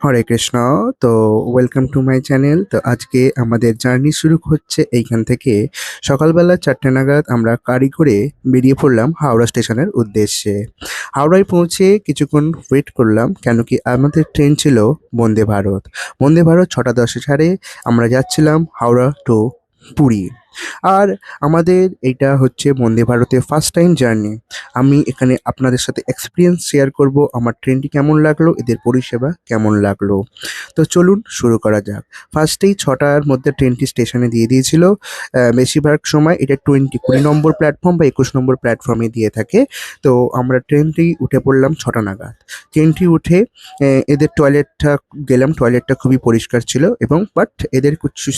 হরে কৃষ্ণ। তো welcome to my channel. তো আজকে আমাদের জার্নি শুরু হচ্ছে এইখান থেকে। সকালবেলা 4টে নাগাদ আমরা গাড়ি করে বেরিয়ে পড়লাম হাওড়া স্টেশনের উদ্দেশ্যে। হাওড়ায় পৌঁছে কিছুক্ষণ ওয়েট করলাম, কেন কি আমাদের ট্রেন ছিল বন্দে ভারত। বন্দে ভারত 6টা 10-এ ছাড়ে। আমরা যাচ্ছিলাম হাওড়া টু পুরী। আর আমাদের এটা হচ্ছে বন্দে ভারতের ফার্স্ট টাইম জার্নি। আমি এখানে আপনাদের সাথে এক্সপিরিয়েন্স শেয়ার করব, আমার ট্রেনটি কেমন লাগলো, এদের পরিষেবা কেমন লাগলো। তো চলুন শুরু করা যাক। ফার্স্টেই 6টার মধ্যে ট্রেনটি স্টেশনে দিয়ে দিয়েছিল। বেশিরভাগ সময় এটা 20 নম্বর প্ল্যাটফর্ম বা 21 নম্বর প্ল্যাটফর্মে দিয়ে থাকে। তো আমরা ট্রেনটি উঠে পড়লাম 6টা নাগাদ। ট্রেনটি উঠে এদের টয়লেটটা গেলাম, টয়লেটটা খুবই পরিষ্কার ছিল এবং বাট এদের কিছু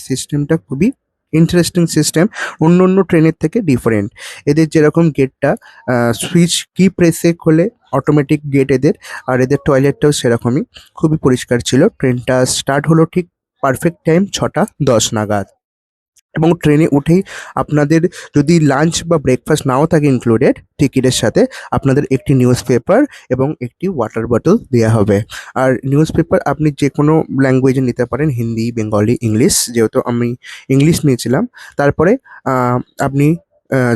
সিস্টেমটা খুবই ইন্টারেস্টিং সিস্টেম, অন্য অন্য ট্রেনের থেকে ডিফারেন্ট। এদের যেরকম গেটটা সুইচ কি প্রেসে খোলে, অটোমেটিক গেট এদের। আর এদের টয়লেটটাও সেরকমই, খুবই পরিষ্কার ছিল। ট্রেনটা স্টার্ট হলো ঠিক পারফেক্ট টাইম 6টা 10 নাগাদ। এবং ট্রেনে উঠেই আপনাদের যদি লাঞ্চ বা ব্রেকফাস্ট নাও থাকে ইনক্লুডেড টিকিটের সাথে, আপনাদের একটি নিউজ পেপার এবং একটি ওয়াটার বটল দেওয়া হবে। আর নিউজ পেপার আপনি যে কোনো ল্যাঙ্গুয়েজে নিতে পারেন, হিন্দি, বেঙ্গলি, ইংলিশ। যেহেতু আমি ইংলিশ নিয়েছিলাম। তারপরে আহ, আপনি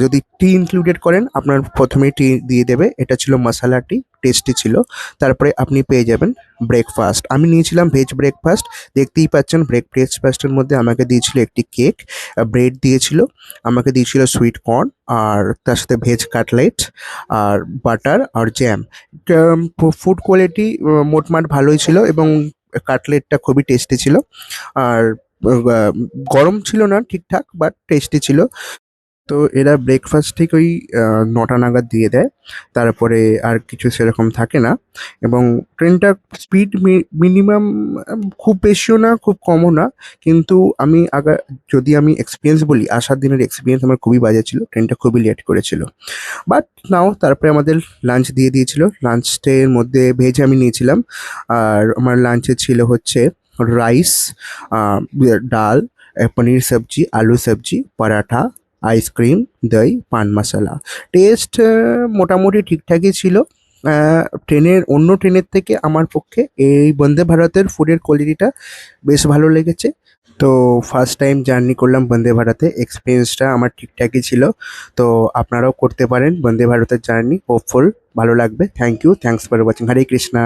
যদি টি ইনক্লুডেড করেন, আপনার প্রথমেই টি দিয়ে দেবে। এটা ছিল মশালা টি, টেস্টি ছিল। তারপরে আপনি পেয়ে যাবেন ব্রেকফাস্ট। আমি নিয়েছিলাম ভেজ ব্রেকফাস্ট। দেখতেই পাচ্ছেন ব্রেকফাস্টের মধ্যে আমাকে দিয়েছিল একটি কেক, ব্রেড দিয়েছিল, আমাকে দিয়েছিল সুইট কর্ন, আর তার সাথে ভেজ কাটলেট, আর বাটার আর জ্যাম। ফুড কোয়ালিটি মোটমাট ভালোই ছিল এবং কাটলেটটা খুবই টেস্টি ছিল। আর আহ, গরম ছিল না, ঠিকঠাক, বাট টেস্টি ছিল। তো এরা ব্রেকফাস্ট ঠিক ওই 9টা নাগাদ দিয়ে দেয়। তারপরে আর কিছু সেরকম থাকে না। এবং ট্রেনটা স্পিড মিনিমাম, খুব বেশিও না খুব কমও না। কিন্তু যদি আমি এক্সপিরিয়েন্স বলি, আসার দিনের এক্সপিরিয়েন্স আমার খুবই বাজে ছিল, ট্রেনটা খুবই লেট করেছিল। বাট নাও তারপরে আমাদের লাঞ্চ দিয়ে দিয়েছিল। লাঞ্চের মধ্যে ভেজ আমি নিয়েছিলাম। আর আমার লাঞ্চে ছিল হচ্ছে রাইস, ডাল, পনির সবজি, আলু সবজি, পরাঠা, আইসক্রিম, দই, পান মশলা। টেস্ট মোটামুটি ঠিকঠাকই ছিল। অন্য ট্রেনের থেকে আমার পক্ষে এই বন্দে ভারতের ফুডের কোয়ালিটিটা বেশ ভালো লেগেছে। তো ফার্স্ট টাইম জার্নি করলাম বন্দে ভারতে, এক্সপিরিয়েন্সটা আমার ঠিকঠাকই ছিল। তো আপনারাও করতে পারেন বন্দে ভারতের জার্নি, হোপফুল ভালো লাগবে। Thank you, thanks for watching. Hare Krishna.